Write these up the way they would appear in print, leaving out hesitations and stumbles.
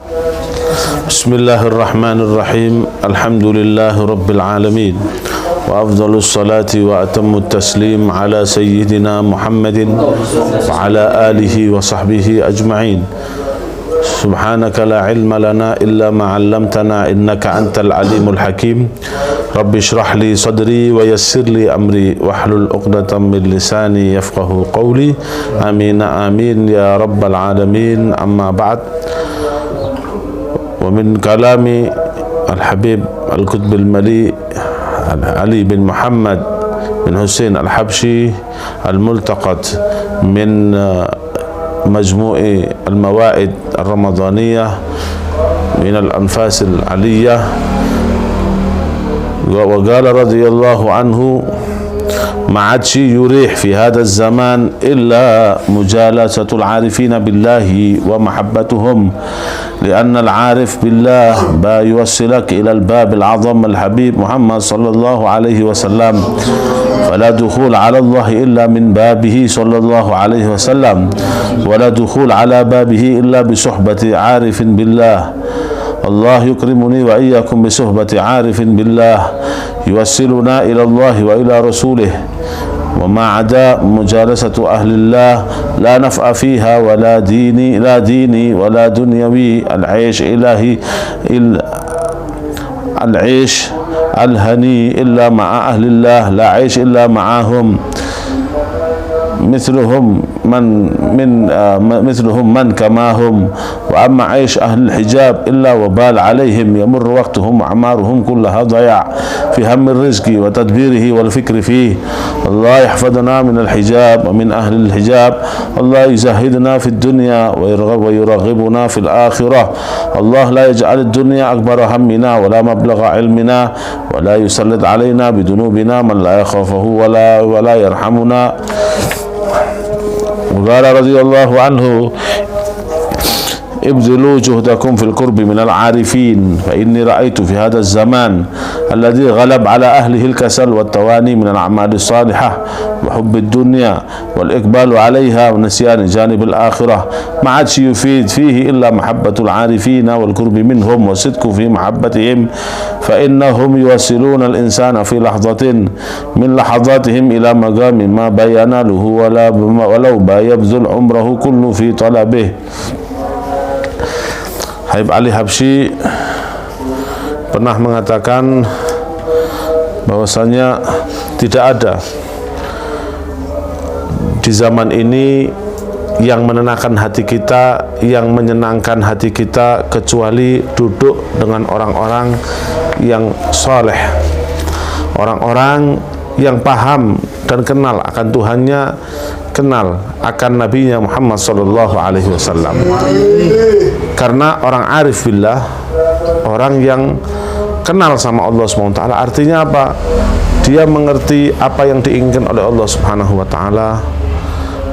Bismillahirrahmanirrahim. Alhamdulillahi rabbil alamin. Wa afdhalus salati wa atammut taslim ala sayyidina Muhammadin wa ala alihi wa sahbihi ajma'in. Subhanaka la ilma lana illa ma 'allamtana innaka antal alimul hakim. Rabbi shrah li sadri wa yassir li amri wahlul 'uqdatam min lisani yafqahu qawli. Amin amin ya rabbal alamin. Amma ba'd. Wa min kalami al-habib al-qutb al-mali Ali bin Muhammad bin Hussein al-Habshi al-multaqat min majmu'i al-mawa'id al-ramadaniyah min al-anfas al-aliyah. Wa qala radiyallahu anhu ما عادش يريح في هذا الزمان إلا مجالسة العارفين بالله ومحبتهم، لأن العارف بالله يوصلك إلى الباب العظم الحبيب محمد صلى الله عليه وسلم، فلا دخول على الله إلا من بابه صلى الله عليه وسلم، ولا دخول على بابه إلا بصحبة عارف بالله. الله يكرمني وإياكم بصحبة عارف بالله يوصلنا إلى الله وإلى رسوله، وما عدا مجالسة أهل الله لا نفع فيها ولا ديني ولا دنيوي. العيش إلهي العيش الهني إلا مع أهل الله، لا عيش إلا معهم. مثلهم من كما هم. وأما عيش أهل الحجاب إلا وبال عليهم، يمر وقتهم وأعمارهم كلها ضياع في هم الرزق وتدبيره والفكر فيه. الله يحفظنا من الحجاب ومن أهل الحجاب. الله يزهدنا في الدنيا ويرغبنا في الآخرة. الله لا يجعل الدنيا أكبر همنا ولا مبلغ علمنا، ولا يسلط علينا بذنوبنا من لا يخافه ولا يرحمنا. وقال رضي الله عنه ابذلوا جهدكم في القرب من العارفين، فإني رأيت في هذا الزمان الذي غلب على أهله الكسل والتواني من الأعمال الصالحة وحب الدنيا والإقبال عليها ونسيان جانب الآخرة، ما عادش يفيد فيه إلا محبة العارفين والقرب منهم والصدق في محبتهم، فإنهم يوصلون الإنسان في لحظة من لحظاتهم إلى مقام ما بين له ولو يبذل عمره كله في طلبه. Habib Ali Habsyi pernah mengatakan bahwasanya tidak ada di zaman ini yang menenangkan hati kita, yang menyenangkan hati kita, kecuali duduk dengan orang-orang yang soleh, orang-orang yang paham dan kenal akan Tuhannya, kenal akan Nabinya Muhammad sallallahu alaihi wasallam. Karena orang arif billah, orang yang kenal sama Allah Subhanahu wa taala, artinya apa? Dia mengerti apa yang diinginkan oleh Allah Subhanahu wa taala,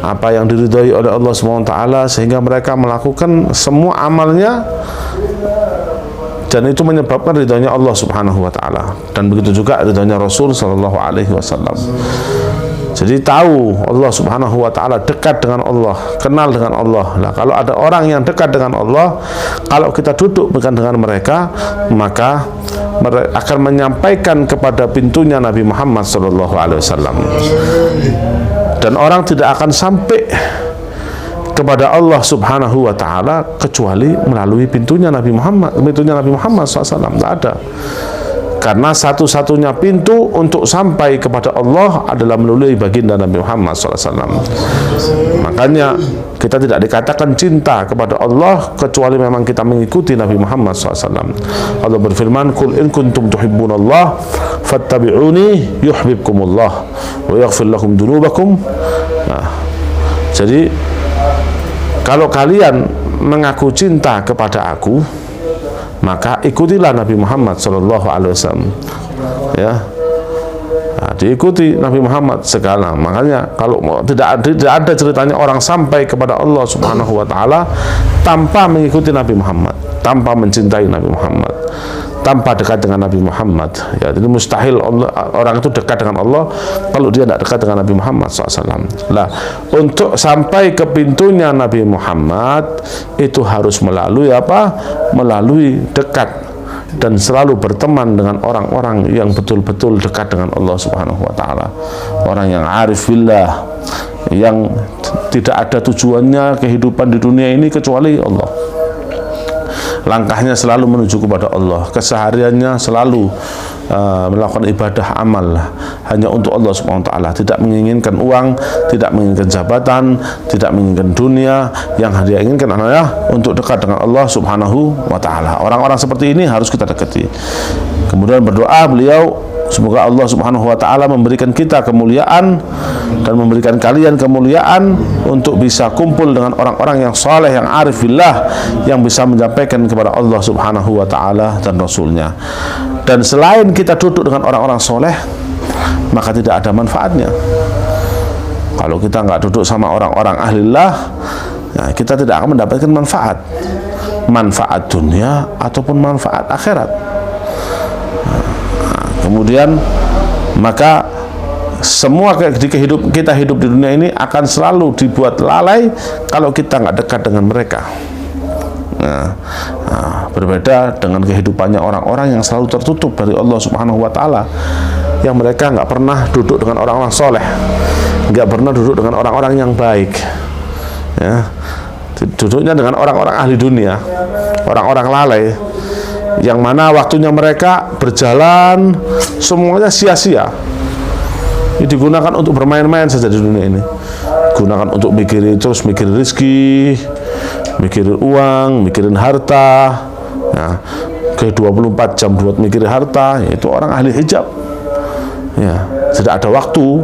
apa yang diridhai oleh Allah Subhanahu wa taala, sehingga mereka melakukan semua amalnya dan itu menyebabkan ridhonya Allah Subhanahu wa taala, dan begitu juga ridhonya Rasul sallallahu alaihi wasallam. Jadi tahu Allah Subhanahu wa taala, dekat dengan Allah, kenal dengan Allah. Nah, kalau ada orang yang dekat dengan Allah, kalau kita duduk bukan dengan mereka, maka mereka akan menyampaikan kepada pintunya Nabi Muhammad sallallahu alaihi wasallam. Dan orang tidak akan sampai kepada Allah Subhanahu wa taala kecuali melalui pintunya Nabi Muhammad SAW. Tidak ada. Karena satu-satunya pintu untuk sampai kepada Allah adalah melalui baginda Nabi Muhammad SAW. Makanya kita tidak dikatakan cinta kepada Allah kecuali memang kita mengikuti Nabi Muhammad SAW. Allah berfirman, "Qul in kuntum tuhibbunallah fattabi'uni yuhibbukumullah wa yaghfir lakum dzunubakum." Nah, jadi kalau kalian mengaku cinta kepada aku, maka ikutilah Nabi Muhammad sallallahu alaihi wasallam. Ya. Nah, diikuti Nabi Muhammad segala. Makanya kalau tidak ada ceritanya orang sampai kepada Allah Subhanahu wa taala tanpa mengikuti Nabi Muhammad, tanpa mencintai Nabi Muhammad. tanpa dekat dengan Nabi Muhammad. Ya, jadi mustahil orang itu dekat dengan Allah kalau dia tidak dekat dengan Nabi Muhammad SAW. Nah, untuk sampai ke pintunya Nabi Muhammad itu harus melalui apa? Melalui dekat dan selalu berteman dengan orang-orang yang betul-betul dekat dengan Allah Subhanahu wa taala. Orang yang arif billah, yang tidak ada tujuannya kehidupan di dunia ini kecuali Allah. Langkahnya selalu menuju kepada Allah, kesehariannya selalu melakukan ibadah amal hanya untuk Allah Subhanahu wa taala, tidak menginginkan uang, tidak menginginkan jabatan, tidak menginginkan dunia. Yang dia inginkan adalah untuk dekat dengan Allah Subhanahu wa taala. Orang-orang seperti ini harus kita dekati. Kemudian berdoa beliau, semoga Allah Subhanahu wa taala memberikan kita kemuliaan dan memberikan kalian kemuliaan untuk bisa kumpul dengan orang-orang yang saleh, yang arif billah, yang bisa menyampaikan kepada Allah Subhanahu wa taala dan Rasulnya. Dan selain kita duduk dengan orang-orang soleh, maka tidak ada manfaatnya. Kalau kita nggak duduk sama orang-orang ahlillah, nah, kita tidak akan mendapatkan manfaat dunia ataupun manfaat akhirat. Kemudian maka semua kita hidup di dunia ini akan selalu dibuat lalai kalau kita nggak dekat dengan mereka. Berbeda dengan kehidupannya orang-orang yang selalu tertutup dari Allah Subhanahu wa taala, yang mereka nggak pernah duduk dengan orang-orang soleh, nggak pernah duduk dengan orang-orang yang baik, ya, duduknya dengan orang-orang ahli dunia, orang-orang lalai, yang mana waktunya mereka berjalan semuanya sia-sia. Ini digunakan untuk bermain-main saja di dunia ini. Gunakan untuk mikirin rezeki, mikirin uang, mikirin harta. Nah, ke 24 jam buat mikirin harta, itu orang ahli hijab. Ya, tidak ada waktu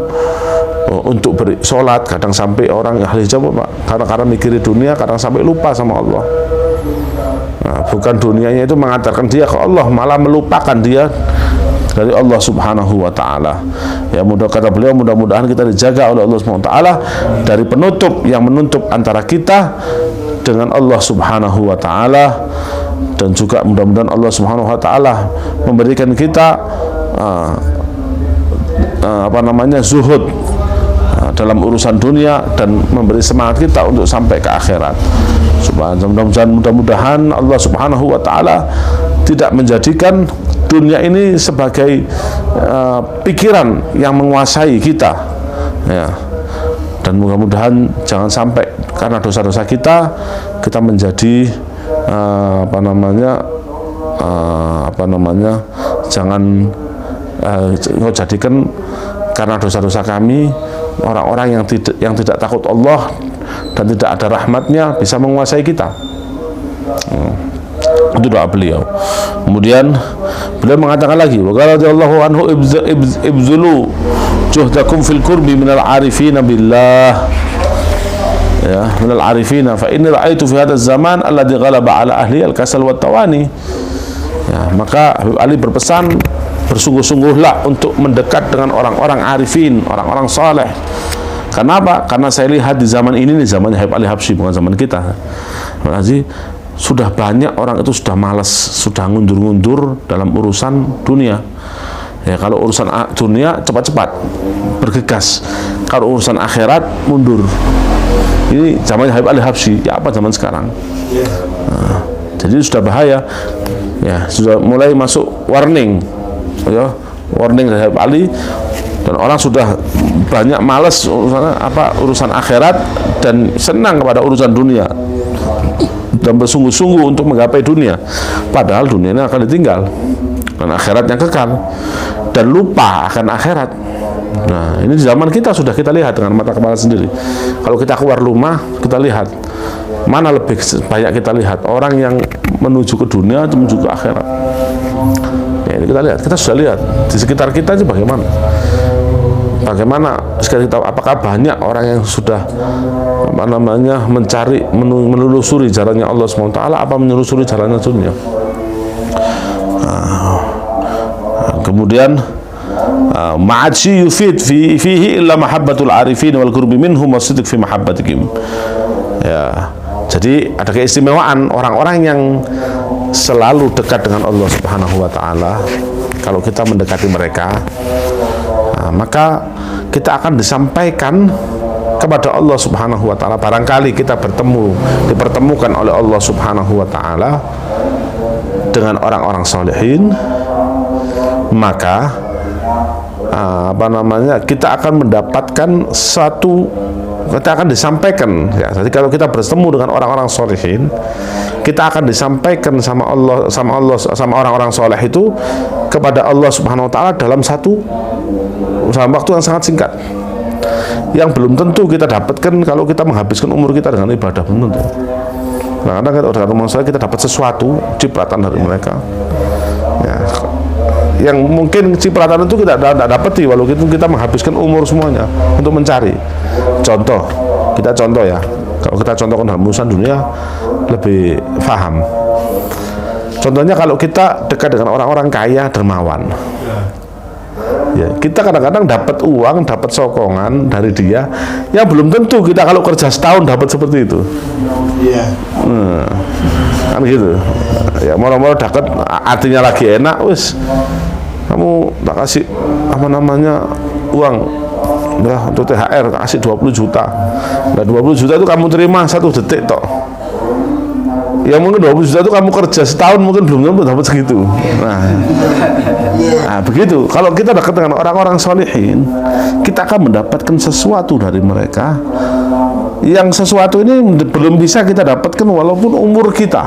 untuk sholat. Kadang sampai orang ahli hijab karena mikirin dunia, kadang sampai lupa sama Allah. Nah, bukan dunianya itu mengantarkan dia ke Allah, malah melupakan dia dari Allah Subhanahu wa taala. Ya, kata beliau, mudah-mudahan kita dijaga oleh Allah Subhanahu wa taala dari penutup yang menutup antara kita dengan Allah Subhanahu wa taala, dan juga mudah-mudahan Allah Subhanahu wa taala memberikan kita zuhud dalam urusan dunia dan memberi semangat kita untuk sampai ke akhirat. Mudah-mudahan Allah Subhanahu wa taala tidak menjadikan dunia ini sebagai pikiran yang menguasai kita, ya. Dan mudah-mudahan jangan sampai karena dosa-dosa kita menjadi jangan jadikan karena dosa-dosa kami orang-orang yang tidak takut Allah dan tidak ada rahmatnya bisa menguasai kita. Itu doa beliau. Kemudian beliau mengatakan lagi, wa qala radhiyallahu anhu ibzulu juhdakum fil qurbi minal arifina billah, ya, minal arifina fa inni ra'aitu fi hadzal zaman alladhi ghalaba ala ahli al-kasal wa tawani. Ya, maka Habib Ali berpesan, bersungguh-sungguhlah untuk mendekat dengan orang-orang arifin, orang-orang saleh. Kenapa? Karena saya lihat di zaman ini, zamannya Habib Ali Habsyi, bukan zaman kita. Berarti sudah banyak orang itu sudah malas, sudah ngundur-ngundur dalam urusan dunia. Ya, kalau urusan dunia cepat-cepat bergegas, kalau urusan akhirat mundur. Ini zamannya Habib Ali Habsyi, ya apa zaman sekarang? Nah, jadi sudah bahaya. Ya, sudah mulai masuk warning, ya, warning dari Habib Ali, dan orang sudah banyak malas urusan akhirat dan senang kepada urusan dunia dan bersungguh-sungguh untuk menggapai dunia, padahal dunia ini akan ditinggal dan akhirat yang kekal, dan lupa akan akhirat. Nah, ini di zaman kita sudah kita lihat dengan mata kepala sendiri. Kalau kita keluar rumah, kita lihat mana lebih banyak kita lihat orang yang menuju ke dunia atau menuju ke akhirat. Ya, ini kita lihat, kita sudah lihat di sekitar kita aja bagaimana sekitar kita, apakah banyak orang yang sudah mencari, menelusuri jalannya Allah SWT, apa menelusuri jalannya dunia. Kemudian ma'adsi yufid fihi illa mahabbatul arifin wal qurbi minhum wasidq fi mahabbatikum. Ya, jadi ada keistimewaan orang-orang yang selalu dekat dengan Allah Subhanahu wa taala, kalau kita mendekati mereka, maka kita akan disampaikan kepada Allah Subhanahu wa taala. Barangkali kita dipertemukan oleh Allah Subhanahu wa taala dengan orang-orang solehin, maka kita akan mendapatkan kita akan disampaikan ya. Jadi kalau kita bertemu dengan orang-orang solehin, kita akan disampaikan sama orang-orang soleh itu kepada Allah Subhanahu wa taala dalam waktu yang sangat singkat, yang belum tentu kita dapatkan kalau kita menghabiskan umur kita dengan ibadah, belum tentu. Kadang-kadang kita udah ketemu saya, kita dapat sesuatu cipratan dari mereka ya, yang mungkin cipratan itu kita tidak dapati walau kita menghabiskan umur semuanya untuk mencari. Contoh ya, kalau kita contohkan dalam urusan dunia lebih paham. Contohnya kalau kita dekat dengan orang-orang kaya dermawan ya, kita kadang-kadang dapat uang, dapat sokongan dari dia yang belum tentu kita kalau kerja setahun dapat seperti itu. Kan gitu ya, moro-moro dapat artinya lagi enak, wis kamu tak kasih uang ya, untuk THR kasih 20 juta. Nah 20 juta itu kamu terima 1 detik tok. Ya mungkin 20 juta itu kamu kerja setahun mungkin belum tentu dapat segitu. Nah begitu. Kalau kita dekat dengan orang-orang solehin, kita akan mendapatkan sesuatu dari mereka, yang sesuatu ini belum bisa kita dapatkan walaupun umur kita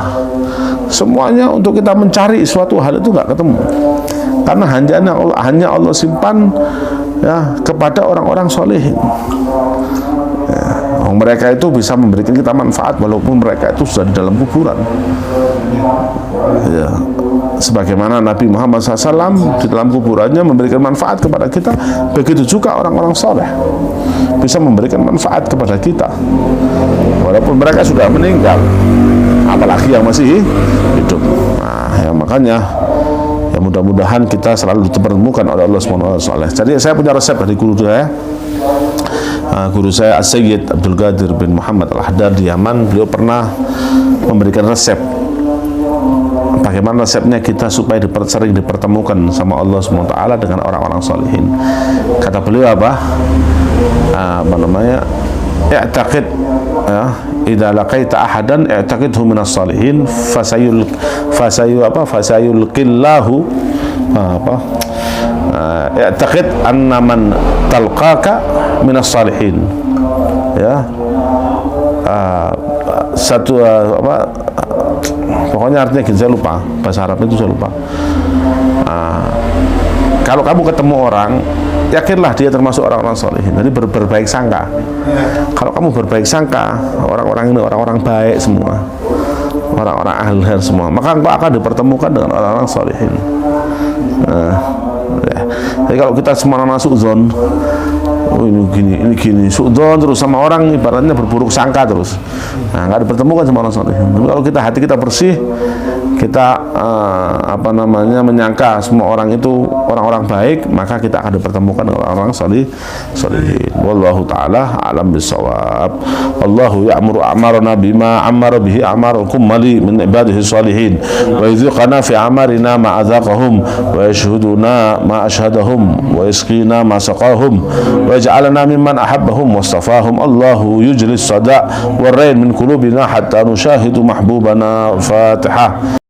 semuanya untuk kita mencari suatu hal itu nggak ketemu, karena hanya Allah simpan ya kepada orang-orang solehin ya. Mereka itu bisa memberikan kita manfaat walaupun mereka itu sudah di dalam kuburan ya. Sebagaimana Nabi Muhammad SAW di dalam kuburannya memberikan manfaat kepada kita, begitu juga orang-orang soleh bisa memberikan manfaat kepada kita walaupun mereka sudah meninggal, apalagi yang masih hidup. Nah ya, makanya ya mudah-mudahan kita selalu dipertemukan oleh Allah SWT. Jadi saya punya resep dari guru saya As-Sayyid Abdul Qadir bin Muhammad Al-Haddad di Yaman. Beliau pernah memberikan resep bagaimana resepnya kita supaya sering dipertemukan sama Allah SWT dengan orang-orang solehin. Kata beliau i'taqid ya, idza laqaita ahadan i'taqidhu minas salihin fasayulqillahu i'taqid anna man talqaka minas salihin ya. Pokoknya artinya gitu, saya lupa bahasa Arabnya itu, saya lupa. Kalau kamu ketemu orang, yakinlah dia termasuk orang-orang solehin. Jadi berbaik sangka. Kalau kamu berbaik sangka, orang-orang ini orang-orang baik semua, orang-orang ahli khair semua, maka engkau akan dipertemukan dengan orang-orang solehin. Ya. Jadi kalau kita semua masuk zon, ini gini, suudzon terus sama orang, ibaratnya berburuk sangka terus, nggak dipertemukan sama orang solehin. Tapi kalau hati kita bersih, kita menyangka semua orang itu orang-orang baik, maka kita akan dipertemukan dengan orang-orang solehin. Wallahu ta'ala a'lam bissawab. Allahu ya'muru a'marana bima amara bihi a'marukum mali min ibadihi solehin, wa yudhiqana fi amarina ma'adzaqahum, wa yashhuduna ma ashhadahum, wa yasqina ma saqahum, wa yaj'alana mimman ahabbahum wastafahum. Allahu yujlis sada' wa rain min qulubina hatta nushahidu mahbubana. Fatihah.